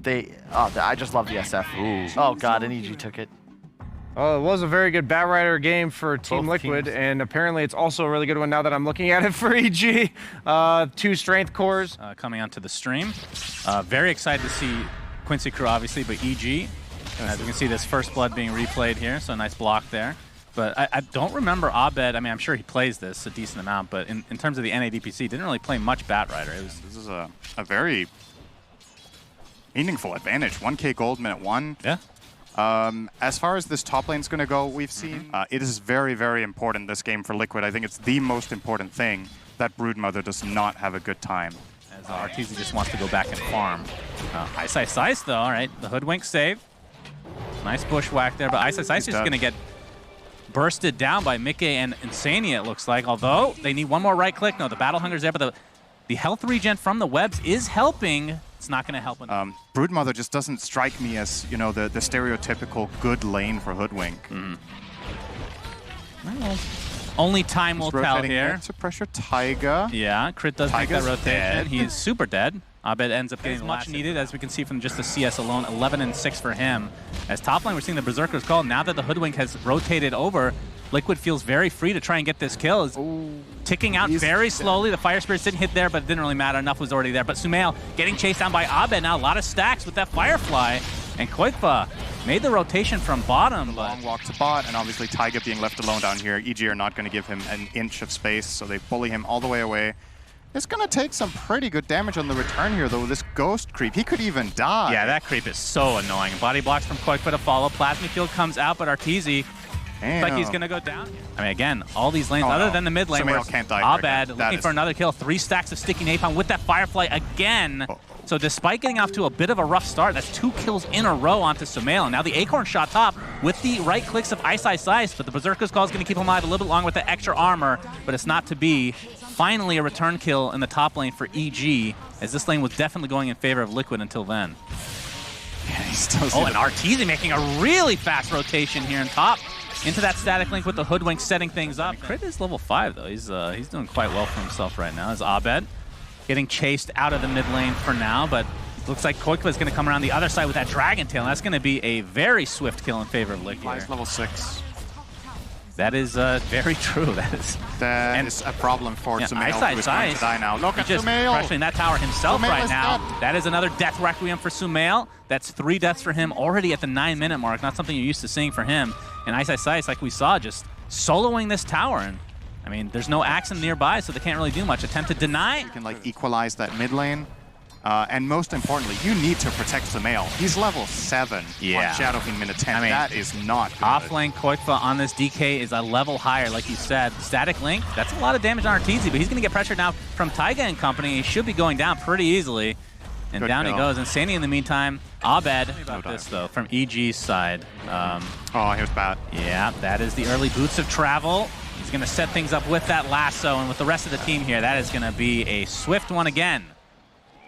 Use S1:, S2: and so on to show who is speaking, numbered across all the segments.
S1: I just love the SF.
S2: Ooh.
S1: Oh god, and EG took it.
S3: Well, it was a very good Batrider game for Team
S1: Both
S3: Liquid,
S1: teams.
S3: and apparently it's also a really good one now that I'm looking at it for EG. 2 strength cores.
S2: Coming onto the stream. Very excited to see Quincy Crew, obviously, but EG. As you can see, this first blood being replayed here, so a nice block there. But I don't remember Abed. I mean, I'm sure he plays this a decent amount, but in terms of the NADPC, didn't really play much Batrider.
S4: This is a very meaningful advantage. 1K gold minute 1.
S2: Yeah.
S4: As far as this top lane's going to go, we've seen it is very, very important this game for Liquid. I think it's the most important thing that Broodmother does not have a good time.
S2: As Arteezy just wants to go back and farm. Ice though, all right. The Hoodwink save. Nice bushwhack there, but Ice is just going to get bursted down by Mickey and Insania, it looks like. Although they need one more right click. No, the Battle Hunger's there, but the health regen from the webs is helping. It's not going to help.
S4: Broodmother just doesn't strike me as, you know, the stereotypical good lane for Hoodwink.
S2: Well, only time will tell here.
S4: To pressure Taiga.
S2: Yeah, Crit does make that rotation.
S4: Dead.
S2: He's super dead. Abed ends up getting much needed, as we can see from just the CS alone. 11 and 6 for him. As top lane, we're seeing the Berserker's call. Now that the Hoodwink has rotated over, Liquid feels very free to try and get this kill. It's ticking out very slowly. The Fire Spirits didn't hit there, but it didn't really matter. Enough was already there. But Sumail getting chased down by Abed now. A lot of stacks with that Firefly. And Koikfa made the rotation from bottom.
S4: Long walk to bot, and obviously Taiga being left alone down here. EG are not going to give him an inch of space, so they bully him all the way away. It's going to take some pretty good damage on the return here, though. This ghost creep, he could even die.
S2: Yeah, that creep is so annoying. Body blocks from Koikfa to follow. Plasma Field comes out, but Arteezy looks like he's going to go down. I mean, again, all these lanes, other than the mid lane, where
S4: can't die
S2: Abed looking for another kill. 3 stacks of sticky napalm with that Firefly again. So despite getting off to a bit of a rough start, that's 2 kills in a row onto Sumail. And now the Acorn shot top with the right clicks of Ice, but the Berserker's Call is going to keep him alive a little bit longer with the extra armor, but it's not to be. Finally, a return kill in the top lane for EG, as this lane was definitely going in favor of Liquid until then.
S4: Yeah, he's still
S2: and Arteezy making a really fast rotation here in top. Into that static link with the Hoodwink setting things up. Crit is level 5 though. He's doing quite well for himself right now. As Abed getting chased out of the mid lane for now, but it looks like Koikfa is going to come around the other side with that Dragon Tail. And that's going to be a very swift kill in favor of Liquid.
S4: Flies level 6.
S2: That is very true. That is
S4: a problem for Sumail, who is going to die now. Look at
S2: just
S4: Sumail!
S2: pressuring that tower himself right now.
S4: Dead.
S2: That is another death requiem for Sumail. That's 3 deaths for him already at the 9-minute mark. Not something you're used to seeing for him. And Ice, like we saw, just soloing this tower. And I mean, there's no Axum nearby, so they can't really do much. Attempt to deny.
S4: You can like equalize that mid lane. And most importantly, you need to protect Sumail. He's level 7 on Shadow Fiend minute 10. I mean, that is not good.
S2: Offlane Koikfa on this DK is a level higher, like you said. Static Link, that's a lot of damage on Arteezy, but he's going to get pressured now from Taiga and company. He should be going down pretty easily. And good down kill. He goes. And Sani in the meantime, Abed about this, though, from EG's side.
S4: Oh, here's bad.
S2: Yeah, that is the early boots of travel. He's going to set things up with that lasso, and with the rest of the team here, that is going to be a swift one again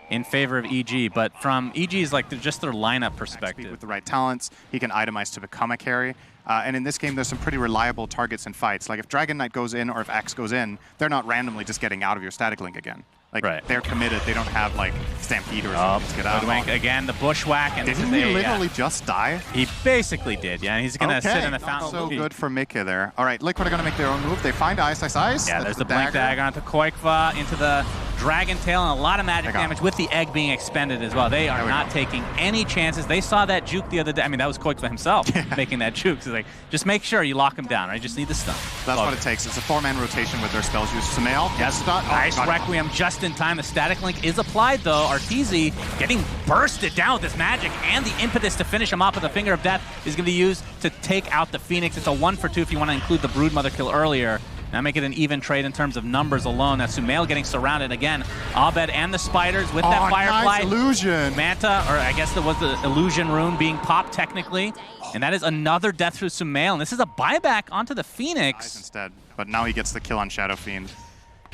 S2: in favor of EG, but from EG's like just their lineup perspective.
S4: With the right talents, he can itemize to become a carry. And in this game, there's some pretty reliable targets and fights. Like if Dragon Knight goes in or if Axe goes in, they're not randomly just getting out of your static link again. Like they're committed. They don't have like Stampede or something to get out.
S2: Again, the bushwhack. And
S4: didn't he literally just die?
S2: He basically did, yeah. He's going to sit in the fountain.
S4: So good for Mickey there. All right, Liquid are going to make their own move. They find Ice.
S2: Yeah, there's the Blink Dagger onto Koikfa, into the Dragon Tail, and a lot of magic damage with the egg being expended as well. They are not taking any chances. They saw that juke the other day. I mean, that was Koikfa himself making that juke. So like, just make sure you lock him down, right? Just need the stun.
S4: That's what it takes. It's a 4-man rotation with their spells used. Sumail,
S2: nice Requiem just in time. The static link is applied though. Arteezy getting bursted down with this magic, and the impetus to finish him off with a Finger of Death is going to be used to take out the Phoenix. It's a 1-for-2 if you want to include the Broodmother kill earlier. Now make it an even trade in terms of numbers alone. That's Sumail getting surrounded again. Abed and the Spiders with that Firefly.
S4: Nice illusion.
S2: Manta, or I guess there was the illusion rune being popped technically. And that is another death through Sumail. And this is a buyback onto the Phoenix.
S4: Instead, but now he gets the kill on Shadow Fiend.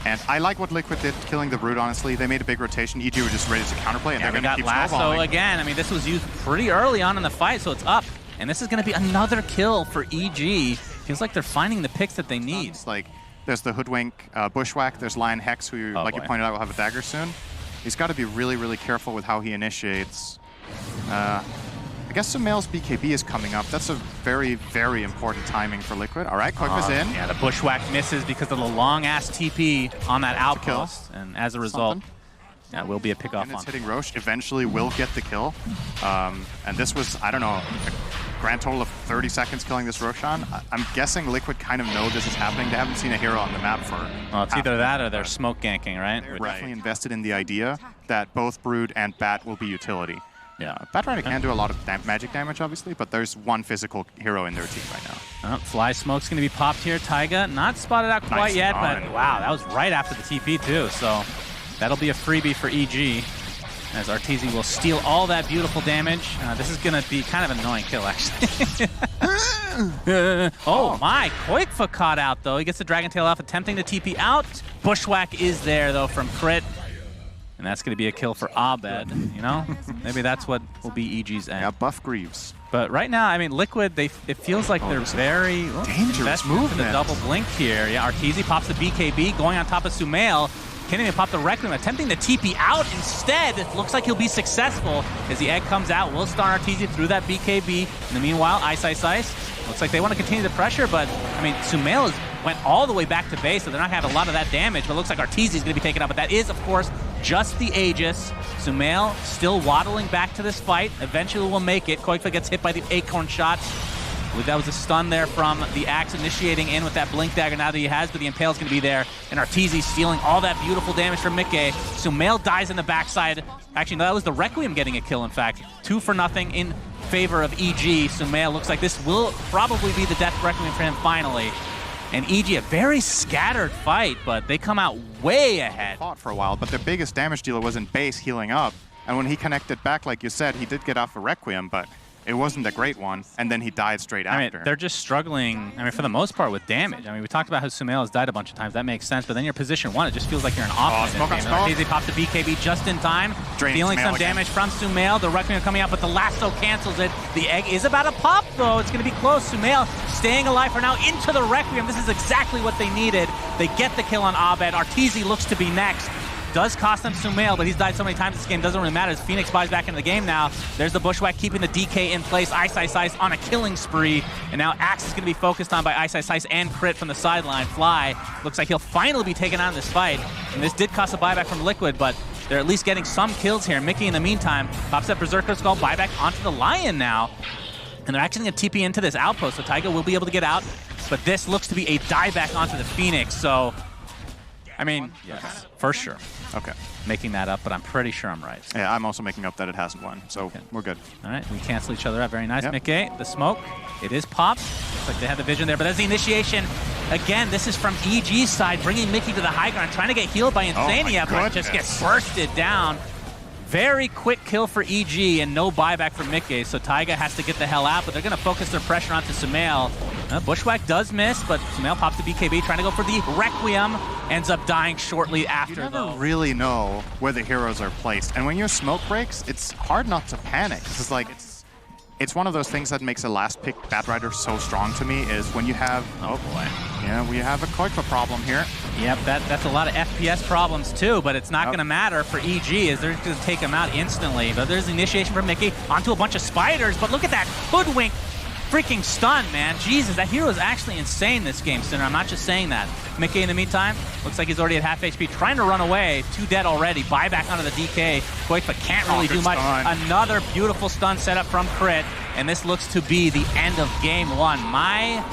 S4: And I like what Liquid did, killing the Brood, honestly. They made a big rotation. EG were just ready to counterplay, and they're going to keep
S2: lasso
S4: snowballing.
S2: Again. I mean, this was used pretty early on in the fight, so it's up. And this is going to be another kill for EG. Feels like they're finding the picks that they need.
S4: It's like, there's the Hoodwink Bushwhack. There's Lion Hex, who, like you pointed out, will have a dagger soon. He's got to be really, really careful with how he initiates. I guess Sumail's BKB is coming up. That's a very, very important timing for Liquid. All right, Kyiv is in.
S2: Yeah, the Bushwhack misses because of the long-ass TP on that outpost. And as a result, yeah, will be a pick-off on.
S4: And it's hitting Roche. Eventually will get the kill. And this was, I don't know, a grand total of 30 seconds killing this Roshan. I'm guessing Liquid kind of know this is happening. They haven't seen a hero on the map for...
S2: Well, it's either that or they're smoke ganking, right?
S4: They're definitely invested in the idea that both Brood and Bat will be utility.
S2: Yeah,
S4: Batrider can do a lot of magic damage, obviously, but there's one physical hero in their team right now.
S2: Fly Smoke's going to be popped here. Taiga not spotted out quite yet, but wow, that was right after the TP too. So that'll be a freebie for EG as Arteezy will steal all that beautiful damage. This is going to be kind of an annoying kill, actually. Oh my, Koikfa caught out though. He gets the Dragon Tail off, attempting to TP out. Bushwhack is there though from Crit. And that's going to be a kill for Abed, you know? Maybe that's what will be EG's end.
S4: Yeah, buff Greaves.
S2: But right now, I mean, Liquid, it feels like they're very
S4: dangerous movement.
S2: The double blink here. Yeah, Arteezy pops the BKB, going on top of Sumail. Can't even pop the Requiem, attempting to TP out instead. Looks like he'll be successful as the egg comes out. Will stun Arteezy through that BKB. In the meanwhile, Ice. Looks like they want to continue the pressure, but I mean, Sumail went all the way back to base, so they're not going to have a lot of that damage, but it looks like Arteezy is going to be taken out. But that is, of course, just the Aegis. Sumail still waddling back to this fight. Eventually will make it. Koikfa gets hit by the Acorn shot. That was a stun there from the Axe initiating in with that Blink Dagger now that he has, but the Impale's going to be there. And Arteezy stealing all that beautiful damage from Mickey. Sumail dies in the backside. Actually, no, that was the Requiem getting a kill, in fact. 2-0 in favor of EG. Sumail looks like this will probably be the death Requiem for him finally. And EG, a very scattered fight, but they come out way ahead.
S4: Fought for a while, but their biggest damage dealer was in base healing up. And when he connected back, like you said, he did get off a Requiem, but it wasn't a great one, and then he died straight after.
S2: I mean, they're just struggling, I mean, for the most part with damage. I mean, we talked about how Sumail has died a bunch of times. That makes sense, but then you're position 1. It just feels like you're an off game. Arteezy pops the BKB just in time, dealing some damage from Sumail. The Requiem coming out, but the lasso cancels it. The egg is about to pop, though. It's going to be close. Sumail staying alive for now into the Requiem. This is exactly what they needed. They get the kill on Abed. Arteezy looks to be next. Does cost them Sumail, but he's died so many times this game, doesn't really matter as Phoenix buys back into the game now. There's the Bushwhack keeping the DK in place. Ice on a killing spree. And now Axe is going to be focused on by Ice and Crit from the sideline. Fly looks like he'll finally be taken out in this fight. And this did cost a buyback from Liquid, but they're at least getting some kills here. Mickey, in the meantime, pops that Berserker Skull buyback onto the Lion now. And they're actually going to TP into this outpost, so Taiga will be able to get out. But this looks to be a dieback onto the Phoenix, so... I mean, yes, for sure.
S4: Okay.
S2: Making that up, but I'm pretty sure I'm right.
S4: Yeah, I'm also making up that it hasn't won, so we're good.
S2: All right, we cancel each other out. Very nice, Mickey. The smoke, it is popped. Looks like they had the vision there, but as the initiation, again, this is from EG's side, bringing Mickey to the high ground, trying to get healed by Insania, but just gets bursted down. Very quick kill for EG and no buyback for Mickey, so Taiga has to get the hell out, but they're going to focus their pressure onto Sumail. Bushwhack does miss, but Sumail pops the BKB, trying to go for the Requiem. Ends up dying shortly after,
S4: You never really know where the heroes are placed. And when your smoke breaks, it's hard not to panic. It's like, it's one of those things that makes a last pick Batrider so strong to me is when you have...
S2: Oh boy.
S4: Yeah, we have a Koikfa problem here.
S2: Yep, that's a lot of FPS problems too, but it's not going to matter for EG as they're going to take him out instantly. But there's the initiation from Mickey onto a bunch of spiders, but look at that hoodwink freaking stun, man. Jesus, that hero is actually insane this game, Synderen. I'm not just saying that. Mickey, in the meantime, looks like he's already at half HP, trying to run away. 2 dead already. Buyback onto the DK. Koikfa can't really do much. Another beautiful stun setup from Crit, and this looks to be the end of game 1. My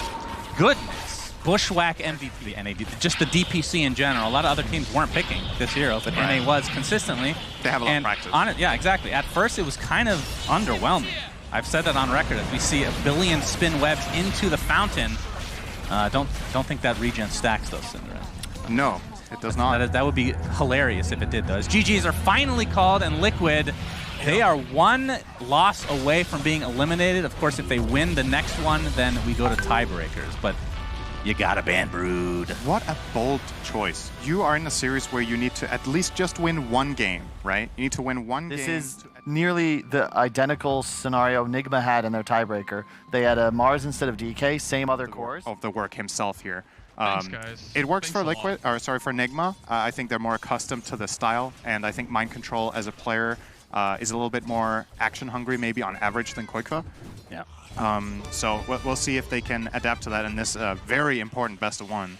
S2: goodness. Bushwhack MVP, NA, just the DPC in general. A lot of other teams weren't picking this hero, but NA was consistently.
S4: They have a lot of practice.
S2: On it, yeah, exactly. At first, it was kind of underwhelming. I've said that on record as we see a billion spin webs into the fountain. Don't think that regen stacks though, Synderen.
S4: No, it does not.
S2: That would be hilarious if it did though. As GGs are finally called and Liquid, they are 1 loss away from being eliminated. Of course, if they win the next one, then we go to tiebreakers. But you gotta ban Brood.
S4: What a bold choice. You are in a series where you need to at least just win 1 game, right? You need to win 1 game.
S1: This is nearly the identical scenario Nigma had in their tiebreaker. They had a Mars instead of DK, same other cores.
S4: Of the work himself here.
S5: Thanks, guys.
S4: It works
S5: Thanks
S4: for Liquid, or sorry, for Nigma. I think they're more accustomed to the style, and I think Mind Control as a player is a little bit more action hungry, maybe on average, than Kyiv.
S2: Yeah.
S4: So we'll see if they can adapt to that in this very important best of one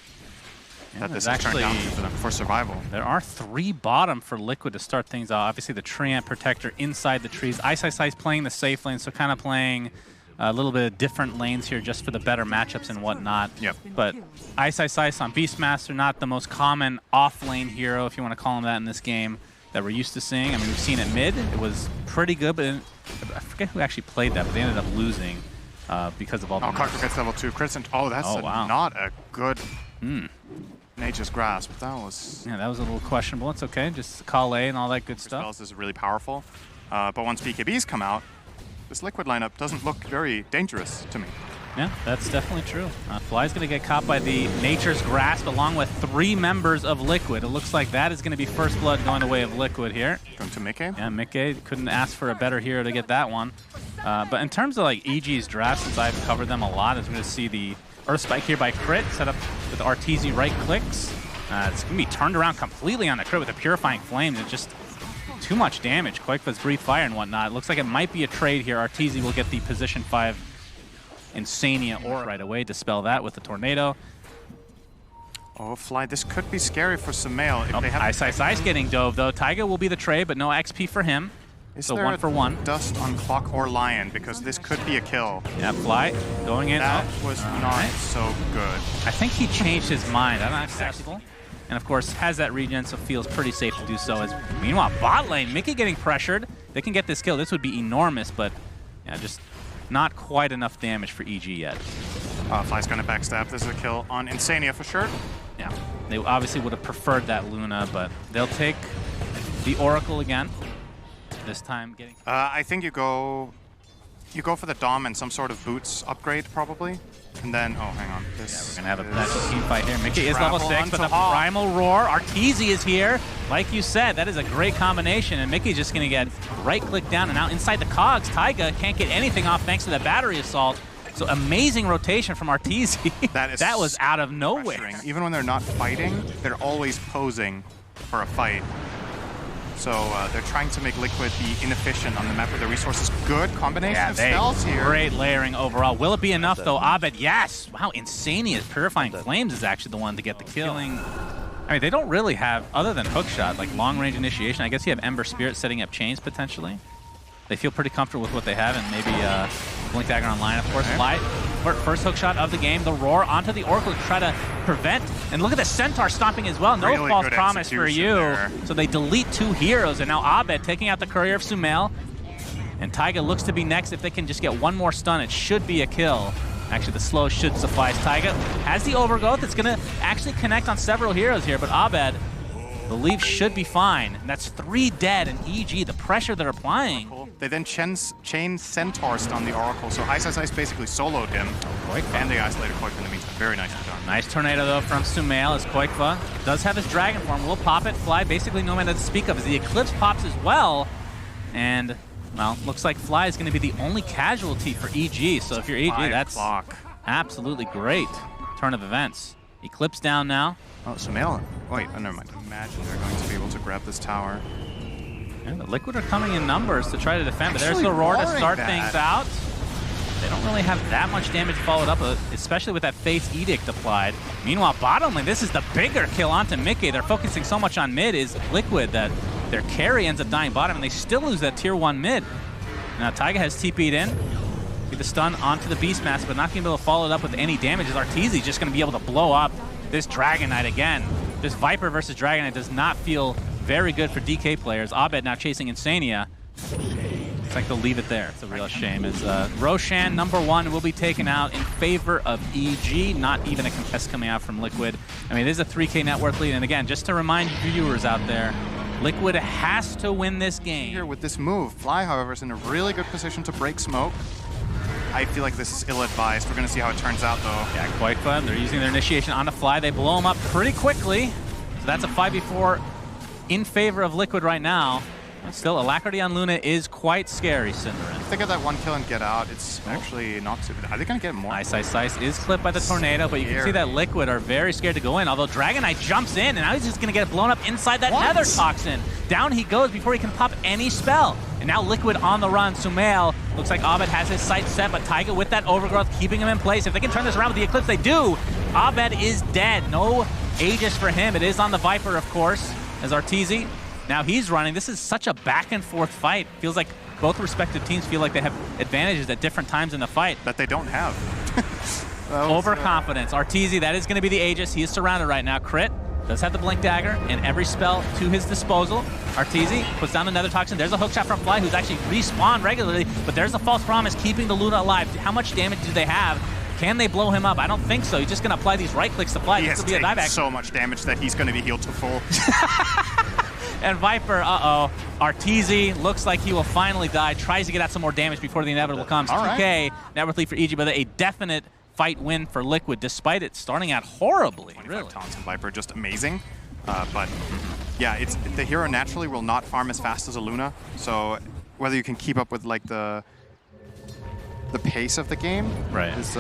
S4: that this has turned out for them for survival.
S2: There are 3 bottom for Liquid to start things off. Obviously, the Treant Protector inside the trees. Ice playing the safe lane, so kind of playing a little bit of different lanes here just for the better matchups and whatnot.
S4: Yep.
S2: But Ice on Beastmaster, not the most common off-lane hero, if you want to call him that in this game, that we're used to seeing. I mean, we've seen it mid. It was pretty good, but I forget who actually played that, but they ended up losing because of all the...
S4: Oh, Kyiv gets level 2 crits. Oh, that's not a good Nature's Grasp. That was...
S2: Yeah, that was a little questionable. It's okay. Just call A and all that good stuff.
S4: Spells is really powerful. But once BKBs come out, this Liquid lineup doesn't look very dangerous to me.
S2: Yeah, that's definitely true. Fly's going to get caught by the Nature's Grasp along with 3 members of Liquid. It looks like that is going to be first blood going the way of Liquid here.
S4: Going to midgame?
S2: Yeah, midgame couldn't ask for a better hero to get that one. But in terms of like EG's draft, since I've covered them a lot, is going to see the Earth Spike here by Crit, set up with RTZ right clicks. It's going to be turned around completely on the Crit with a Purifying Flame. It's just too much damage. Kyiv Breathe Fire and whatnot. It looks like it might be a trade here. RTZ will get the position 5 Insania or right away, dispel that with the Tornado.
S4: Oh, Fly, this could be scary for Sumail if they have...
S2: Ice getting dove though. Taiga will be the trade, but no XP for him.
S4: Is
S2: so
S4: there
S2: 1 for 1.
S4: Dust on Clock or Lion, because this could be a kill.
S2: Yeah, Fly going in.
S4: That was not so good.
S2: I think he changed his mind. I'm not accessible. And of course, has that regen, so feels pretty safe to do so. As meanwhile, bot lane, Mickey getting pressured. They can get this kill. This would be enormous, but yeah, just not quite enough damage for EG yet.
S4: Fly's going to backstab. This is a kill on Insania for sure.
S2: Yeah, they obviously would have preferred that Luna, but they'll take the Oracle again. This time getting...
S4: I think you go for the Dom and some sort of boots upgrade, probably. And then, oh, hang on. This
S2: we're going to have a natural team fight here. Mickey is level 6, but the Primal Roar. Arteezy is here. Like you said, that is a great combination, and Mickey's just going to get right-click down and out inside the cogs. Taiga can't get anything off thanks to that battery assault. So amazing rotation from Arteezy. That was out of nowhere.
S4: Even when they're not fighting, they're always posing for a fight. So they're trying to make Liquid be inefficient on the map with the resources. Good combination of spells here.
S2: Great layering overall. Will it be enough though? Abed, yes. Wow, Insania's Purifying Flames is actually the one to get the kill. I mean, they don't really have, other than Hookshot, like long-range initiation. I guess you have Ember Spirit setting up chains potentially. They feel pretty comfortable with what they have, and maybe Blink Dagger online, of course. Light, first hookshot of the game. The Roar onto the Oracle to try to prevent. And look at the Centaur stomping as well. No really false promise for you. There. So they delete 2 heroes, and now Abed taking out the Courier of Sumail. And Taiga looks to be next. If they can just get 1 more stun, it should be a kill. Actually, the slow should suffice. Taiga has the overgrowth. It's going to actually connect on several heroes here, but Abed, the leaf should be fine. And that's 3 dead, and EG, the pressure they're applying.
S4: They then chain Centaur on the Oracle, so Ice basically soloed him, and they isolated Kyiv in the meantime. Very nicely done.
S2: Nice tornado, though, from Sumail as Kyiv does have his Dragon form. Will pop it, Fly, basically no mana to speak of, as the Eclipse pops as well. And, well, looks like Fly is going to be the only casualty for EG, so if you're EG, that's absolutely great turn of events. Eclipse down now.
S4: Oh, Sumail. Wait, oh, never mind. Imagine they're going to be able to grab this tower.
S2: And the Liquid are coming in numbers to try to defend, but there's the Roar to start things out. They don't really have that much damage followed up, especially with that Fate's Edict applied. Meanwhile, bottom lane, this is the bigger kill onto Mickey. They're focusing so much on mid is Liquid that their carry ends up dying bottom, and they still lose that tier 1 mid. Now Taiga has TP'd in. Get the stun onto the Beastmaster, but not going to be able to follow it up with any damage, as Arteezy just going to be able to blow up this Dragon Knight again. This Viper versus Dragon Knight does not feel very good for DK players. Abed now chasing Insania. Looks like they'll leave it there. It's a real shame, as Roshan, number 1, will be taken out in favor of EG. Not even a contest coming out from Liquid. I mean, it is a 3K net worth lead, and again, just to remind viewers out there, Liquid has to win this game.
S4: Here with this move, Fly, however, is in a really good position to break smoke. I feel like this is ill-advised. We're going to see how it turns out, though.
S2: Yeah, quite fun. They're using their initiation on the Fly. They blow him up pretty quickly. So that's a 5v4 in favor of Liquid right now. Still, Alacrity on Luna is quite scary, Synderen.
S4: If they get that 1 kill and get out, it's actually not too bad. Are they going to get more?
S2: Ice is clipped by the tornado, but you can see that Liquid are very scared to go in, although Dragon Knight jumps in, and now he's just going to get blown up inside that Nether Toxin. Down he goes before he can pop any spell. And now Liquid on the run. Sumail looks like Abed has his sights set, but Taiga with that overgrowth keeping him in place. If they can turn this around with the Eclipse, they do. Abed is dead. No Aegis for him. It is on the Viper, of course, as Arteezy. Now he's running. This is such a back and forth fight. Feels like both respective teams feel like they have advantages at different times in the fight.
S4: That they don't have.
S2: Overconfidence. Arteezy, that is going to be the Aegis. He is surrounded right now. Crit does have the Blink Dagger and every spell to his disposal. Arteezy puts down another Toxin. There's a hookshot from Fly, who's actually respawned regularly, but there's a False Promise keeping the Luna alive. How much damage do they have? Can they blow him up? I don't think so. He's just going to apply these right clicks to Fly.
S4: He has taken so much damage that he's going to be healed to full.
S2: And Viper, Arteezy looks like he will finally die. Tries to get out some more damage before the inevitable comes. 2K, network lead for EG, but a definite fight win for Liquid, despite it starting out horribly.
S4: 25 taunts and Viper, just amazing. But yeah, the hero naturally will not farm as fast as a Luna. So whether you can keep up with like the pace of the game is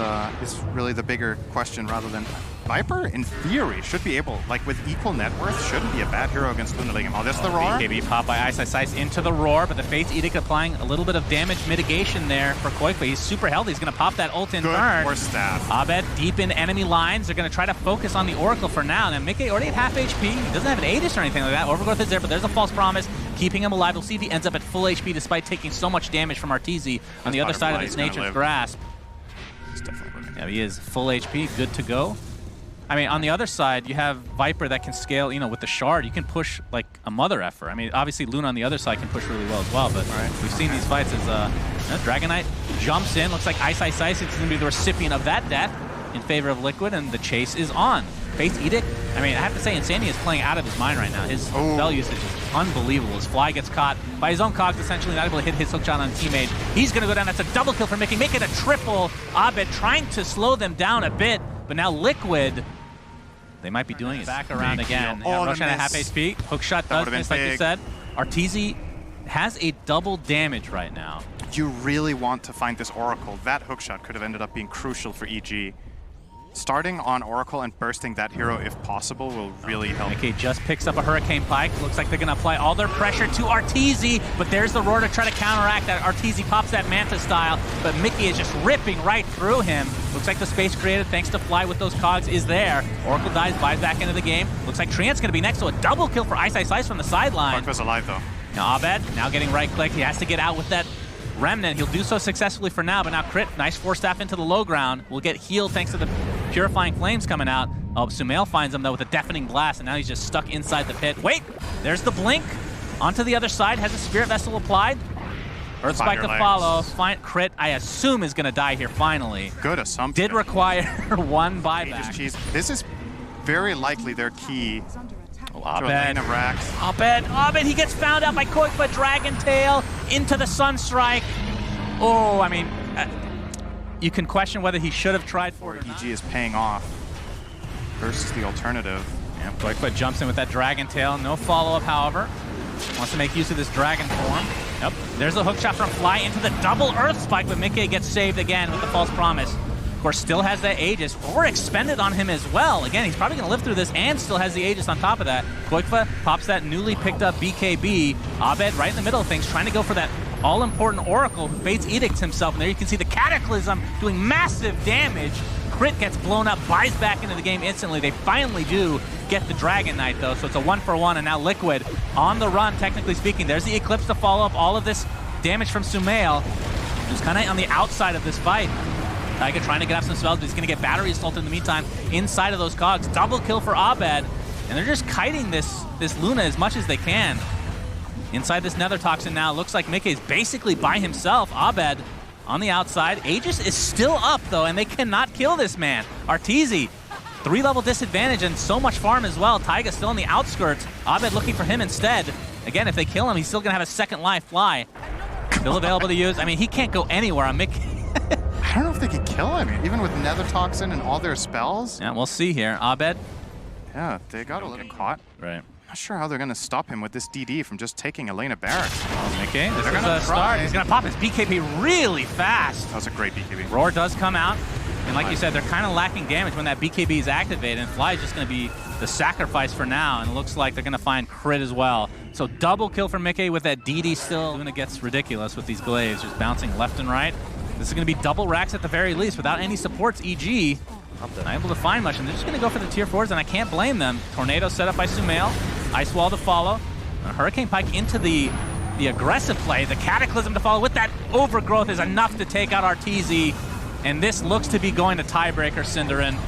S4: really the bigger question, rather than Viper, in theory, should be able, like with equal net worth, shouldn't be a bad hero against Luna Ligam. Oh, there's the roar.
S2: BKB pop by Ice into the roar, but the Fate's Edict applying a little bit of damage mitigation there for Kyiv. He's super healthy. He's going to pop that ult in turn.
S4: Good staff.
S2: Abed deep in enemy lines. They're going to try to focus on the Oracle for now. Now, Mickey already at half HP. He doesn't have an Aegis or anything like that. Overgrowth is there, but there's a False Promise keeping him alive. We'll see if he ends up at full HP despite taking so much damage from Arteezy on the other side of his Nature's Grasp. Yeah, he is full HP, good to go. I mean, on the other side, you have Viper that can scale, you know, with the Shard. You can push like a mother effer. I mean, obviously Luna on the other side can push really well as well, but we've seen these fights as Dragon Knight jumps in. Looks like Ice is going to be the recipient of that death in favor of Liquid, and the chase is on. Fate's Edict, I mean, I have to say, Insanity is playing out of his mind right now. His spell usage is unbelievable. His Fly gets caught by his own cogs, essentially not able to hit his hookshot on teammate. He's going to go down. That's a double kill for Mickey. Make it a triple. Abed trying to slow them down a bit, but now Liquid, they might be doing it. Back around again. Roshan at half HP. Hookshot does miss, like you said. Arteezy has a double damage right now.
S4: You really want to find this Oracle. That hookshot could have ended up being crucial for EG. Starting on Oracle and bursting that hero, if possible, will really help.
S2: Mickey just picks up a Hurricane Pike. Looks like they're going to apply all their pressure to Arteezy, but there's the roar to try to counteract that. Arteezy pops that Manta style, but Mickey is just ripping right through him. Looks like the space created thanks to Fly with those cogs is there. Oracle dies, buys back into the game. Looks like Treant's going to be next to a double kill for Ice from the sideline.
S4: Kyiv was alive, though.
S2: Now Abed, now getting right click. He has to get out with that Remnant. He'll do so successfully for now, but now Crit, nice Force Staff into the low ground. Will get healed thanks to the Purifying Flames coming out. Oh, Sumail finds him though with a Deafening Blast, and now he's just stuck inside the pit. Wait, there's the blink. Onto the other side, has a Spirit Vessel applied. Earth Spike to follow. Crit, I assume, is going to die here finally.
S4: Good assumption.
S2: Did require one buyback.
S4: This is very likely their key.
S2: Abed, he gets found out by Kyiv, but Dragon Tail into the Sunstrike. Oh, I mean, you can question whether he should have tried for it.
S4: EG is paying off versus the alternative.
S2: Yeah, Kyiv jumps in with that Dragon Tail. No follow-up, however. Wants to make use of this Dragon form. Yep, there's a hookshot from Fly into the double Earth Spike, but Mickey gets saved again with the False Promise. Of course, still has that Aegis. Roar expended on him as well. Again, he's probably going to live through this and still has the Aegis on top of that. Kyiv pops that newly picked up BKB. Abed right in the middle of things, trying to go for that all-important Oracle who Fate's Edict himself. And there you can see the Cataclysm doing massive damage. Crit gets blown up, buys back into the game instantly. They finally do get the Dragon Knight, though, so it's a 1-for-1, and now Liquid on the run, technically speaking. There's the Eclipse to follow up all of this damage from Sumail, who's kind of on the outside of this fight. Taiga trying to get up some spells, but he's going to get Battery Assault in the meantime inside of those cogs. Double kill for Abed, and they're just kiting this Luna as much as they can. Inside this Nether Toxin now, looks like Mickey is basically by himself. Abed on the outside. Aegis is still up, though, and they cannot kill this man. Arteezy, 3-level disadvantage and so much farm as well. Taiga still on the outskirts. Abed looking for him instead. Again, if they kill him, he's still going to have a second life. Fly still available to use. I mean, he can't go anywhere on Mickey.
S4: I don't know if they can kill him, even with Nether Toxin and all their spells.
S2: Yeah, we'll see here. Abed.
S4: Yeah, they got a little caught.
S2: Right.
S4: Not sure how they're going to stop him with this DD from just taking a lane of barracks.
S2: Okay, this is a start. He's going to pop his BKB really fast.
S4: That was a great BKB.
S2: Roar does come out. And like you said, they're kind of lacking damage when that BKB is activated. And Fly is just going to be the sacrifice for now. And it looks like they're going to find crit as well. So double kill for Mickey with that DD still. Luna gets ridiculous with these glaives, just bouncing left and right. This is going to be double racks at the very least without any supports. EG not able to find much, and they're just going to go for the tier 4s, and I can't blame them. Tornado set up by Sumail. Ice Wall to follow. Hurricane Pike into the aggressive play. The Cataclysm to follow with that overgrowth is enough to take out Arteezy. And this looks to be going to tiebreaker, Synderen.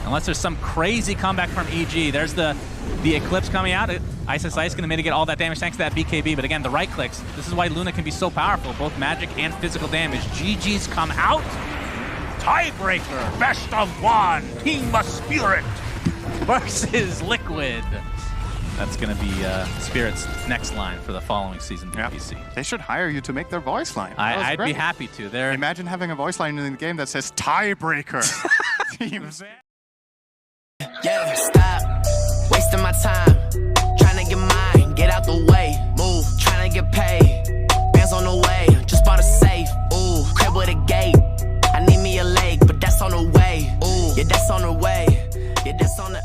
S2: Unless there's some crazy comeback from EG. There's the Eclipse coming out. Ice going to mitigate all that damage thanks to that BKB. But again, the right clicks. This is why Luna can be so powerful, both magic and physical damage. GG's come out. Tiebreaker, best of one, Team of Spirit versus Liquid. That's going to be Spirit's next line for the following season for PC.
S4: They should hire you to make their voice line.
S2: I'd be happy to.
S4: Imagine having a voice line in the game that says Tiebreaker.
S5: Yeah, stop wasting my time. Trying to get mine, get out the way. Move, trying to get paid. Bands on the way, just bought a safe. Ooh, crib with a gate. I need me a leg, but that's on the way. Ooh, yeah, that's on the way. Yeah, that's on the